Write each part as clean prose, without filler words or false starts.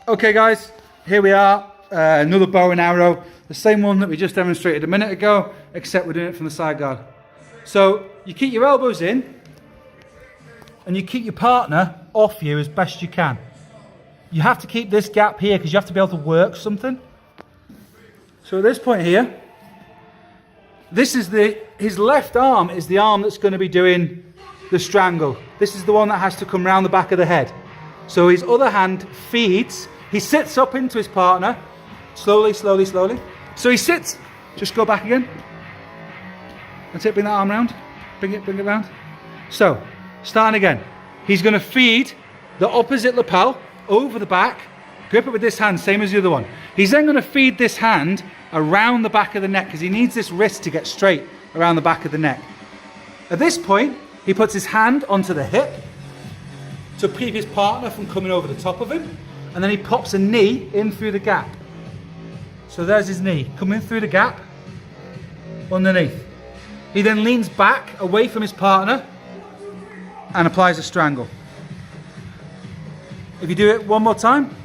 Okay guys, here we are, another bow and arrow, the same one that we just demonstrated a minute ago, except we're doing it from the side guard. So you keep your elbows in, and you keep your partner off you as best you can. You have to keep this gap here because you have to be able to work something. So at this point here, this is his left arm is the arm that's going to be doing the strangle. This is the one that has to come round the back of the head. So his other hand feeds, he sits up into his partner, slowly, slowly, slowly. So he sits, just go back again. That's it, bring that arm round, bring it round. So, starting again. He's going to feed the opposite lapel over the back, grip it with this hand, same as the other one. He's then going to feed this hand around the back of the neck because he needs this wrist to get straight around the back of the neck. At this point, he puts his hand onto the hip to keep his partner from coming over the top of him, and then he pops a knee in through the gap. So there's his knee, coming through the gap, underneath. He then leans back away from his partner and applies a strangle. If you do it one more time.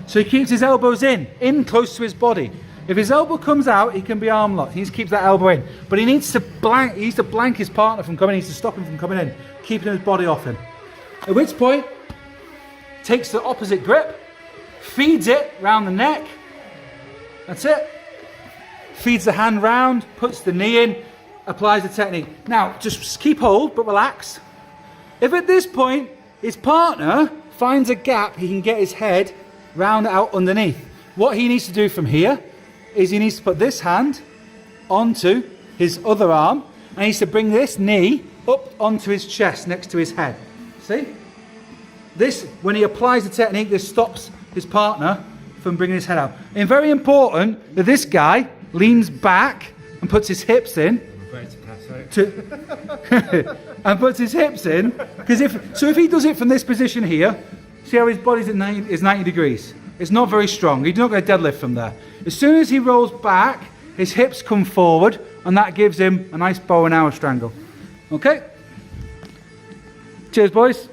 So he keeps his elbows in close to his body. If his elbow comes out, he can be arm locked. He just keeps that elbow in. But he needs to blank his partner from coming in. He needs to stop him from coming in, keeping his body off him. At which point, takes the opposite grip, feeds it round the neck. That's it. Feeds the hand round, puts the knee in, applies the technique. Now, just keep hold, but relax. If at this point, his partner finds a gap, he can get his head round out underneath. What he needs to do from here is he needs to put this hand onto his other arm, and he needs to bring this knee up onto his chest next to his head. See? This, when he applies the technique, this stops his partner from bringing his head out. And very important that this guy leans back and puts his hips in. And puts his hips in, because if he does it from this position here, see how his body's at 90 degrees. It's not very strong. He's not going to deadlift from there. As soon as he rolls back, his hips come forward, and that gives him a nice bow and arrow strangle. Okay? Cheers, boys.